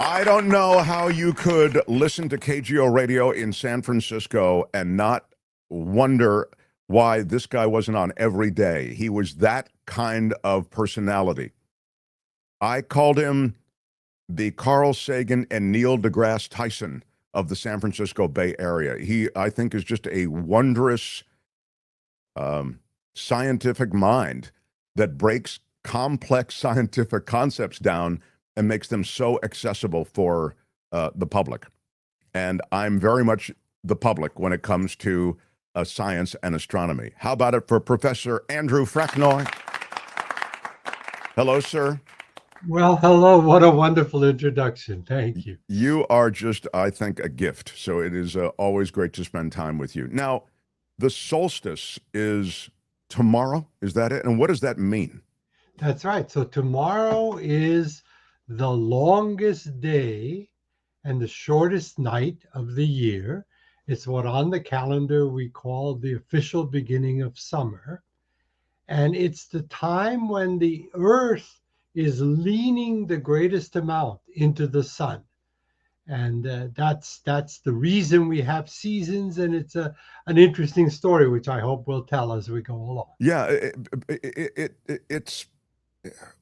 I don't know how you could listen to KGO radio in San Francisco and not wonder why this guy wasn't on every day. He was that kind of personality. I called him the Carl Sagan and Neil deGrasse Tyson of the San Francisco Bay Area. He, I think, is just a wondrous scientific mind that breaks complex scientific concepts down and makes them so accessible for the public. And I'm very much the public when it comes to science and astronomy. How about it for Professor Andrew Fracknoy? Hello, sir. Well, hello. What a wonderful introduction. Thank you. You are just, I think, a gift. So it is always great to spend time with you. Now, the solstice is tomorrow. Is that it? And what does that mean? That's right. So tomorrow is the longest day and the shortest night of the year. It's what on the calendar we call the official beginning of summer. And it's the time when the Earth is leaning the greatest amount into the sun. And that's the reason we have seasons, and it's an interesting story, which I hope we'll tell as we go along. Yeah, it's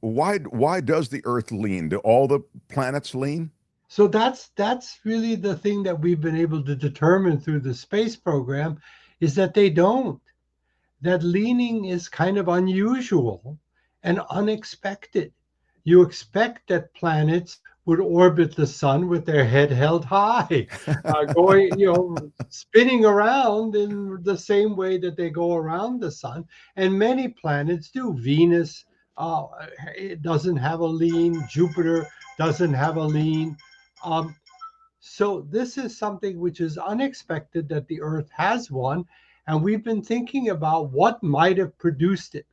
why does the Earth lean? Do all the planets lean? So that's really the thing that we've been able to determine through the space program is that they don't. That leaning is kind of unusual and unexpected. You expect that planets would orbit the sun with their head held high, going, spinning around in the same way that they go around the sun. And many planets do. Venus, it doesn't have a lean. Jupiter doesn't have a lean. Um, so this is something which is unexpected that the Earth has one, and we've been thinking about what might have produced it.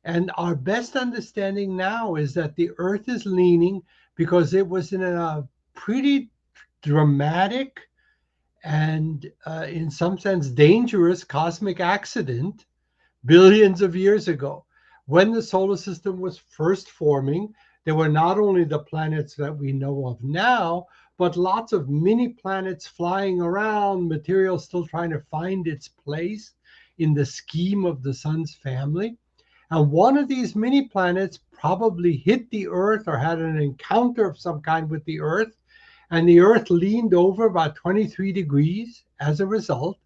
And our best understanding now is that the Earth is leaning because it was in a pretty dramatic and, in some sense, dangerous cosmic accident billions of years ago. When the solar system was first forming, there were not only the planets that we know of now, but lots of mini planets flying around, material still trying to find its place in the scheme of the sun's family. And one of these mini planets probably hit the Earth or had an encounter of some kind with the Earth. And the Earth leaned over about 23 degrees as a result.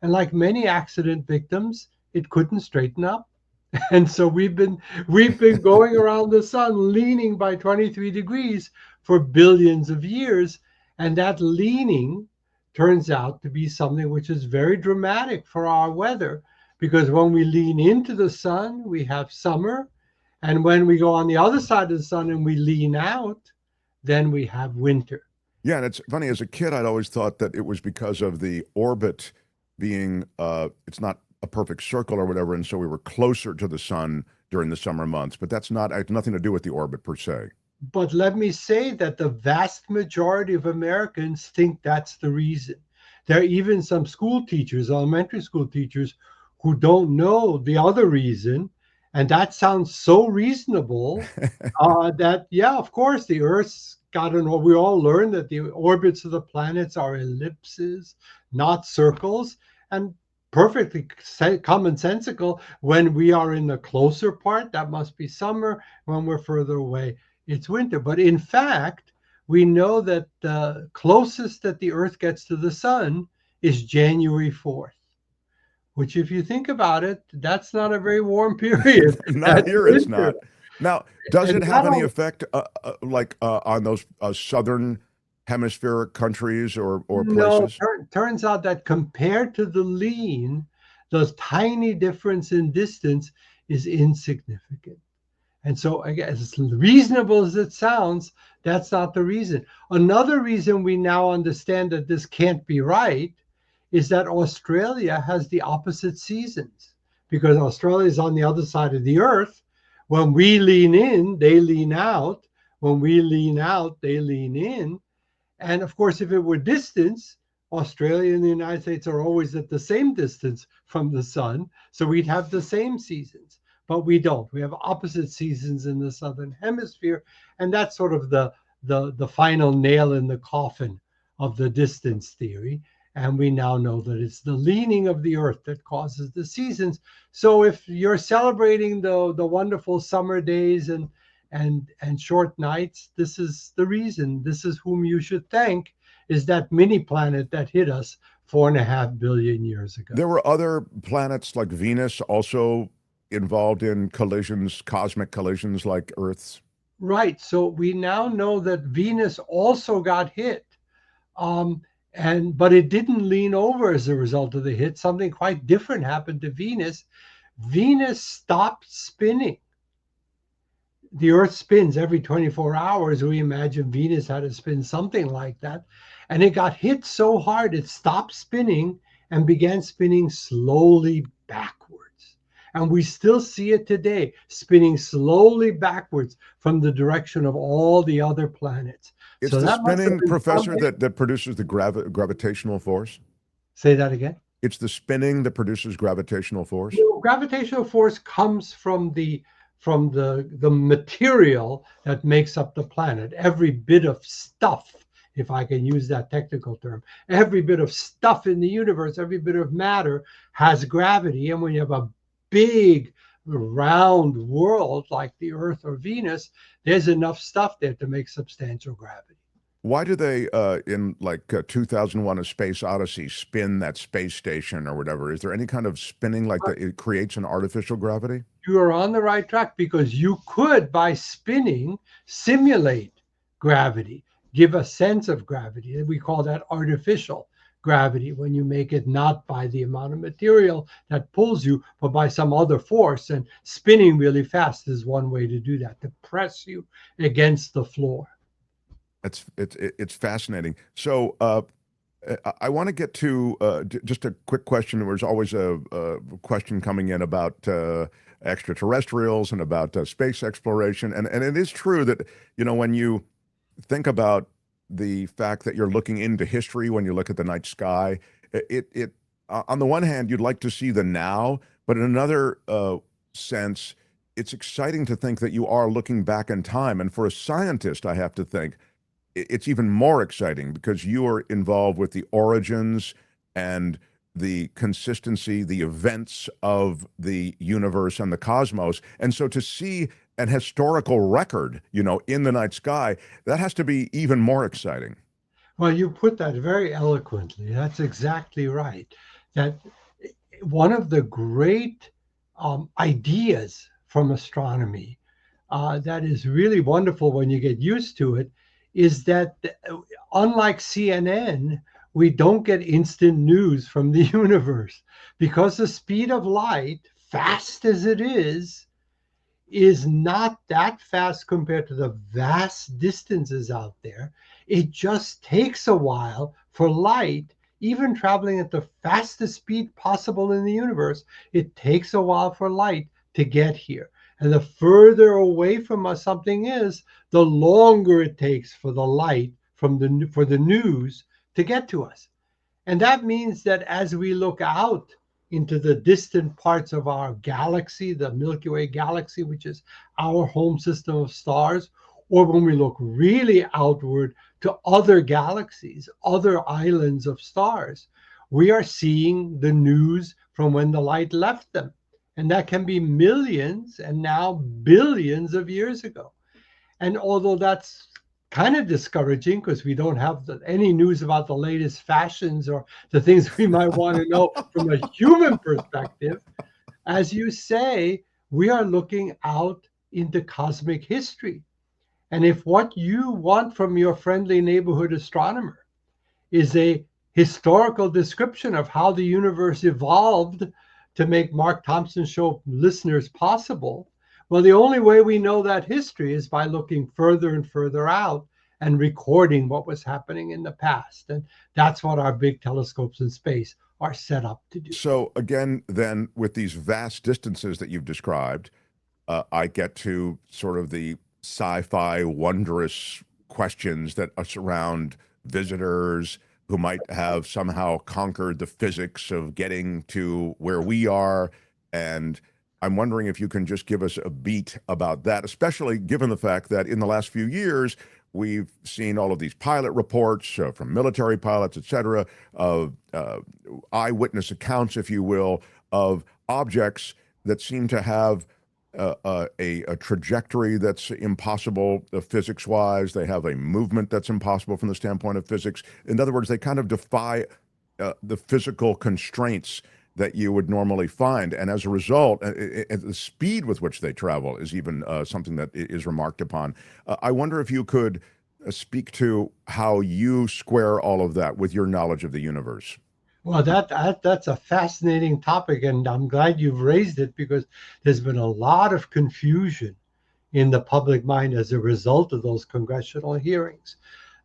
And like many accident victims, it couldn't straighten up. And so we've been going around the sun leaning by 23 degrees for billions of years. And that leaning turns out to be something which is very dramatic for our weather, because when we lean into the sun, we have summer. And when we go on the other side of the sun and we lean out, then we have winter. Yeah, and it's funny. As a kid, I'd always thought that it was because of the orbit being, it's not a perfect circle or whatever, and so we were closer to the sun during the summer months. But that's not, it has nothing to do with the orbit per se. But let me say that the vast majority of Americans think that's the reason. There are even some school teachers, elementary school teachers, who don't know the other reason. And that sounds so reasonable that, yeah, of course, the Earth's got an, we all learn that the orbits of the planets are ellipses, not circles. And perfectly commonsensical, when we are in the closer part, that must be summer. When we're further away, it's winter. But in fact, we know that the closest that the Earth gets to the sun is January 4th, which, if you think about it, that's not a very warm period. Not That's here, it's winter. not. Now, does And it have not any only, effect, on those southern hemispheric countries or no, places? turns out that compared to the lean, the tiny difference in distance is insignificant. And so, again, as reasonable as it sounds, that's not the reason. Another reason we now understand that this can't be right is that Australia has the opposite seasons, because Australia is on the other side of the Earth. When we lean in, they lean out. When we lean out, they lean in. And of course, if it were distance, Australia and the United States are always at the same distance from the sun. So we'd have the same seasons, but we don't. We have opposite seasons in the southern hemisphere. And that's sort of the final nail in the coffin of the distance theory. And we now know that it's the leaning of the Earth that causes the seasons. So if you're celebrating the wonderful summer days and short nights, this is the reason. This is whom you should thank, is that mini planet that hit us 4.5 billion years ago. There were other planets like Venus also involved in collisions, cosmic collisions like Earth's. Right. So we now know that Venus also got hit. Um, but it didn't lean over as a result of the hit. Something quite different happened to Venus. Venus stopped spinning. The Earth spins every 24 hours. We imagine Venus had to spin something like that. And it got hit so hard, it stopped spinning and began spinning slowly backwards. And we still see it today, spinning slowly backwards from the direction of all the other planets. It's So the that must have spinning, been Professor, something. that produces the gravitational force. Say that again. It's the spinning that produces gravitational force. Gravitational force comes from the material that makes up the planet. Every bit of stuff, if I can use that technical term, every bit of stuff in the universe, every bit of matter has gravity. And when you have a big round world like the Earth or Venus, there's enough stuff there to make substantial gravity. Why do they, in like 2001 A Space Odyssey, spin that space station or whatever? Is there any kind of spinning like that? It creates an artificial gravity? You are on the right track, because you could, by spinning, simulate gravity, give a sense of gravity. We call that artificial gravity, when you make it not by the amount of material that pulls you, but by some other force. And spinning really fast is one way to do that, to press you against the floor. It's fascinating. So I want to get to just a quick question. There's always a question coming in about extraterrestrials and about space exploration, and it is true that, you know, when you think about the fact that you're looking into history, when you look at the night sky, it on the one hand you'd like to see the now, but in another sense, it's exciting to think that you are looking back in time. And for a scientist, I have to think it's even more exciting because you are involved with the origins and the consistency, the events of the universe and the cosmos. And so to see an historical record, you know, in the night sky, that has to be even more exciting. Well, you put that very eloquently. That's exactly right. That one of the great ideas from astronomy that is really wonderful when you get used to it is that, unlike CNN, we don't get instant news from the universe, because the speed of light, fast as it is not that fast compared to the vast distances out there. It just takes a while for light, even traveling at the fastest speed possible in the universe, it takes a while for light to get here. And the further away from us something is, the longer it takes for the light for the news to get to us. And that means that as we look out into the distant parts of our galaxy, the Milky Way galaxy, which is our home system of stars, or when we look really outward to other galaxies, other islands of stars, we are seeing the news from when the light left them. And that can be millions and now billions of years ago. And although that's kind of discouraging, because we don't have any news about the latest fashions or the things we might want to know from a human perspective, as you say, we are looking out into cosmic history. And if what you want from your friendly neighborhood astronomer is a historical description of how the universe evolved to make Mark Thompson Show listeners possible, well, the only way we know that history is by looking further and further out and recording what was happening in the past. And that's what our big telescopes in space are set up to do. So again, then, with these vast distances that you've described, I get to sort of the sci-fi wondrous questions that surround visitors who might have somehow conquered the physics of getting to where we are. And I'm wondering if you can just give us a beat about that, especially given the fact that in the last few years, we've seen all of these pilot reports from military pilots, et cetera, of eyewitness accounts, if you will, of objects that seem to have a trajectory that's impossible physics-wise. They have a movement that's impossible from the standpoint of physics. In other words, they kind of defy the physical constraints that you would normally find. And as a result, the speed with which they travel is even something that is remarked upon. I wonder if you could speak to how you square all of that with your knowledge of the universe. Well, that's a fascinating topic, and I'm glad you've raised it because there's been a lot of confusion in the public mind as a result of those congressional hearings.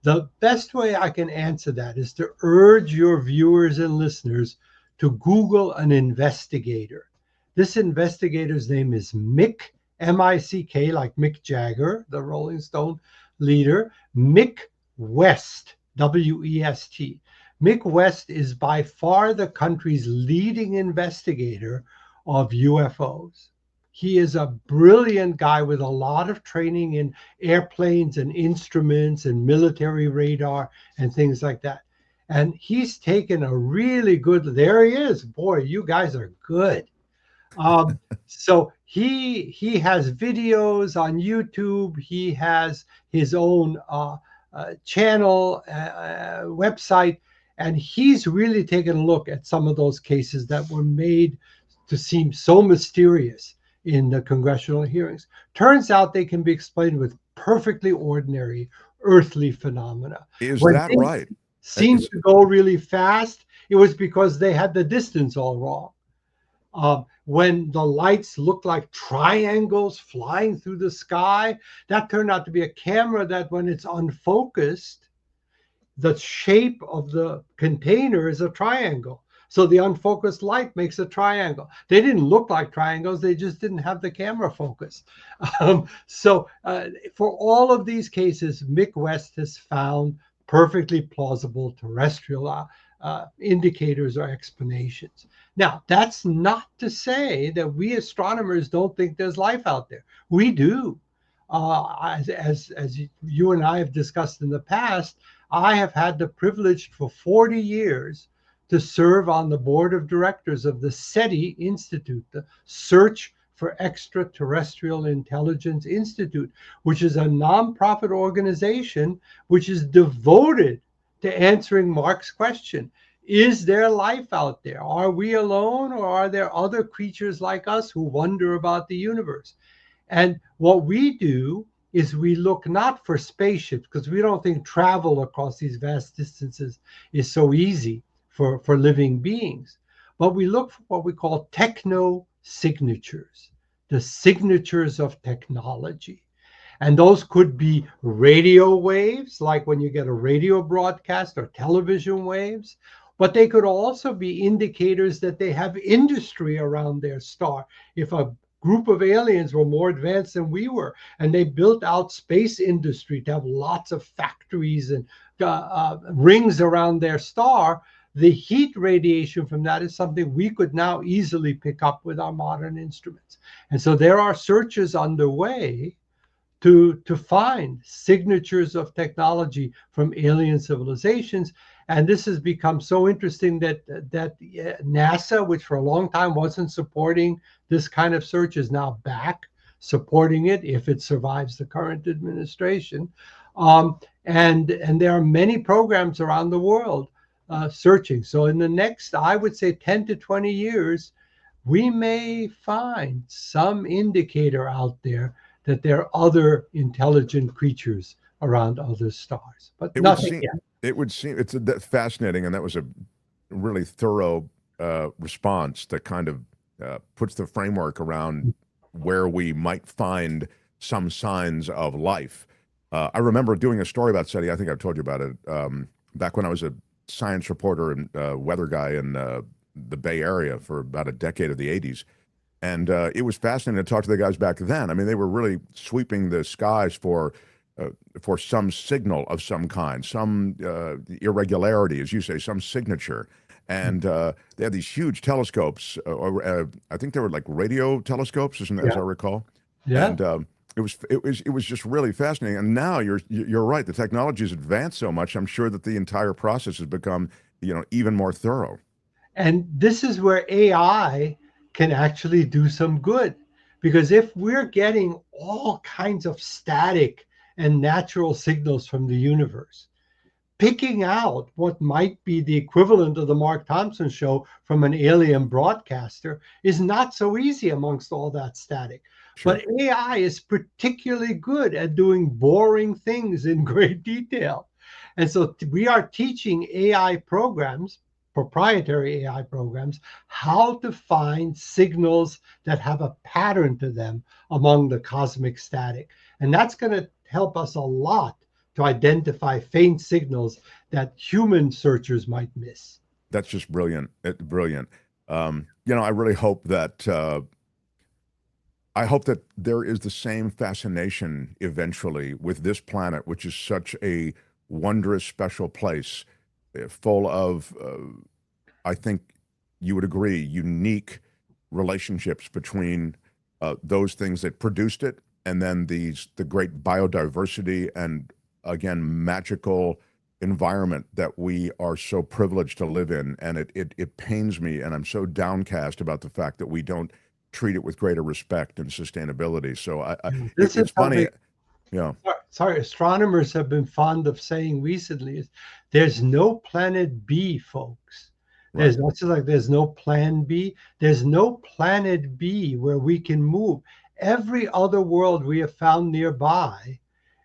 The best way I can answer that is to urge your viewers and listeners to Google an investigator. This investigator's name is Mick, M-I-C-K, like Mick Jagger, the Rolling Stone leader, Mick West, W-E-S-T. Mick West is by far the country's leading investigator of UFOs. He is a brilliant guy with a lot of training in airplanes and instruments and military radar and things like that. And he's taken a really good, there he is. Boy, you guys are good. So he has videos on YouTube. He has his own channel, website, and he's really taken a look at some of those cases that were made to seem so mysterious in the congressional hearings. Turns out they can be explained with perfectly ordinary earthly phenomena. Is When that things right? seemed to go really fast, it was because they had the distance all wrong. When the lights looked like triangles flying through the sky, that turned out to be a camera that, when it's unfocused, the shape of the container is a triangle. So the unfocused light makes a triangle. They didn't look like triangles. They just didn't have the camera focus. So for all of these cases, Mick West has found perfectly plausible terrestrial indicators or explanations. Now, that's not to say that we astronomers don't think there's life out there. We do. As you and I have discussed in the past, I have had the privilege for 40 years to serve on the board of directors of the SETI Institute, the Search for Extraterrestrial Intelligence Institute, which is a nonprofit organization which is devoted to answering Mark's question. Is there life out there? Are we alone, or are there other creatures like us who wonder about the universe? And what we do is we look not for spaceships, because we don't think travel across these vast distances is so easy for living beings, but we look for what we call techno signatures, the signatures of technology. And those could be radio waves, like when you get a radio broadcast, or television waves, but they could also be indicators that they have industry around their star. If a group of aliens were more advanced than we were, and they built out space industry to have lots of factories and rings around their star, the heat radiation from that is something we could now easily pick up with our modern instruments. And so there are searches underway to find signatures of technology from alien civilizations. And this has become so interesting that NASA, which for a long time wasn't supporting this kind of search, is now back supporting it if it survives the current administration. And there are many programs around the world searching. So in the next, I would say, 10 to 20 years, we may find some indicator out there that there are other intelligent creatures around other stars, but It would nothing seem. yet. It would seem it's fascinating, and that was a really thorough response that kind of puts the framework around where we might find some signs of life. I remember doing a story about SETI. I think I've told you about it back when I was a science reporter and weather guy in the Bay Area for about a decade of the '80s. And it was fascinating to talk to the guys back then. I mean, they were really sweeping the skies for some signal of some kind, some irregularity, as you say, some signature. And they had these huge telescopes, or I think they were like radio telescopes, as I Yeah, recall. yeah. And it was just really fascinating. And now you're right. The technology has advanced so much. I'm sure that the entire process has become, even more thorough. And this is where AI can actually do some good. Because if we're getting all kinds of static and natural signals from the universe, picking out what might be the equivalent of the Mark Thompson show from an alien broadcaster is not so easy amongst all that static. Sure. But AI is particularly good at doing boring things in great detail. And so we are teaching AI programs, proprietary AI programs, how to find signals that have a pattern to them among the cosmic static. And that's going to help us a lot to identify faint signals that human searchers might miss. That's just brilliant. Brilliant. I really hope that there is the same fascination eventually with this planet, which is such a wondrous, special place, full of, I think you would agree, unique relationships between those things that produced it, and then the great biodiversity and, again, magical environment that we are so privileged to live in. And it pains me, and I'm so downcast about the fact that we don't treat it with greater respect and sustainability. So This is it's funny. something, Yeah. sorry, astronomers have been fond of saying recently is there's no planet B, folks. Right. There's not just like there's no plan B. There's no planet B where we can move. Every other world we have found nearby,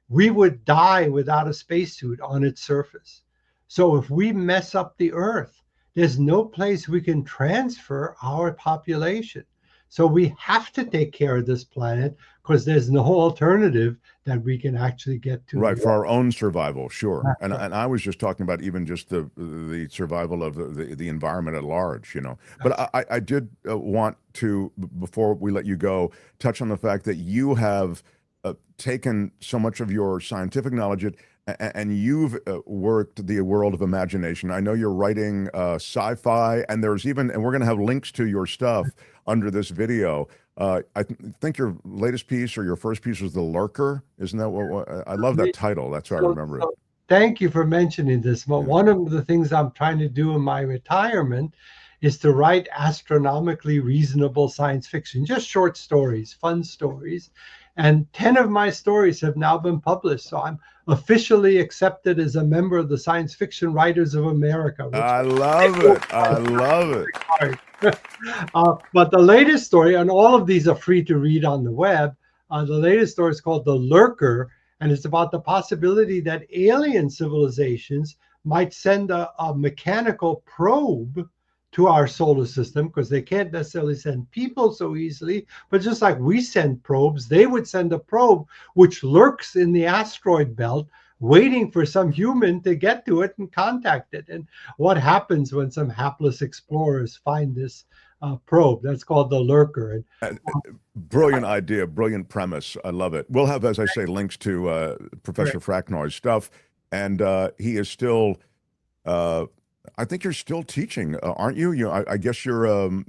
we would die without a spacesuit on its surface. So if we mess up the Earth, there's no place we can transfer our population. So we have to take care of this planet because there's no alternative that we can actually get to. Right, for our own survival, sure. That's And right. and I was just talking about even just the survival of the environment at large. But I did want to, before we let you go, touch on the fact that you have taken so much of your scientific knowledge and you've worked the world of imagination. I know you're writing sci-fi, and we're going to have links to your stuff under this video. I think your latest piece or your first piece was The Lurker. Isn't that what I love that title. That's how I remember it. Thank you for mentioning this. But Yeah. one of the things I'm trying to do in my retirement is to write astronomically reasonable science fiction, just short stories, fun stories. And 10 of my stories have now been published. So I'm officially accepted as a member of the Science Fiction Writers of America, which I love it. I love it. but the latest story, and all of these are free to read on the web. The latest story is called The Lurker, and it's about the possibility that alien civilizations might send a mechanical probe to our solar system, because they can't necessarily send people so easily. But just like we send probes, they would send a probe which lurks in the asteroid belt, waiting for some human to get to it and contact it. And what happens when some hapless explorers find this probe? That's called the Lurker. And, brilliant idea, brilliant premise. I love it. We'll have, as I say, links to Professor Fracknoy's stuff, and he is still. I think you're still teaching, aren't you? I guess you're.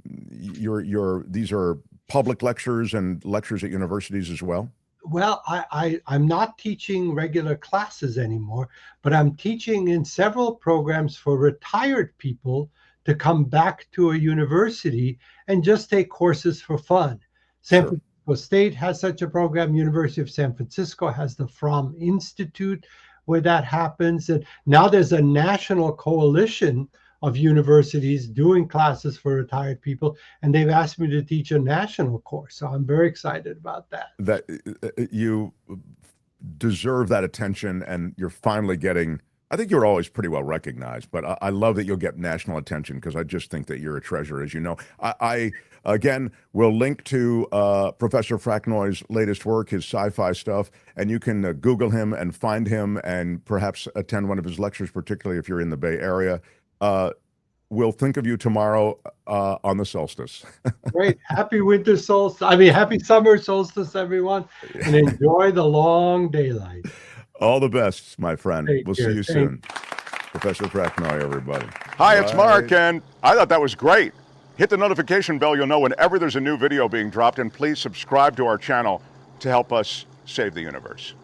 These are public lectures and lectures at universities as well. Well, I'm not teaching regular classes anymore, but I'm teaching in several programs for retired people to come back to a university and just take courses for fun. San Sure. Francisco State has such a program. University of San Francisco has the Fromm Institute where that happens. And now there's a national coalition of universities doing classes for retired people, and they've asked me to teach a national course. So I'm very excited about that. That you deserve that attention, and you're finally getting. I think you're always pretty well recognized, but I love that you'll get national attention, because I just think that you're a treasure, as you know. I again will link to Professor Fracknoy's latest work, his sci-fi stuff, and you can Google him and find him, and perhaps attend one of his lectures, particularly if you're in the Bay Area. We'll think of you tomorrow on the solstice. Great. Happy winter solstice. Happy summer solstice, everyone, and enjoy the long daylight. All the best, my friend. Take We'll care. see you soon. Professor Fracknoy, everybody. Hi, it's Mark, and I thought that was great. Hit the notification bell, you'll know whenever there's a new video being dropped, and please subscribe to our channel. to help us save the universe.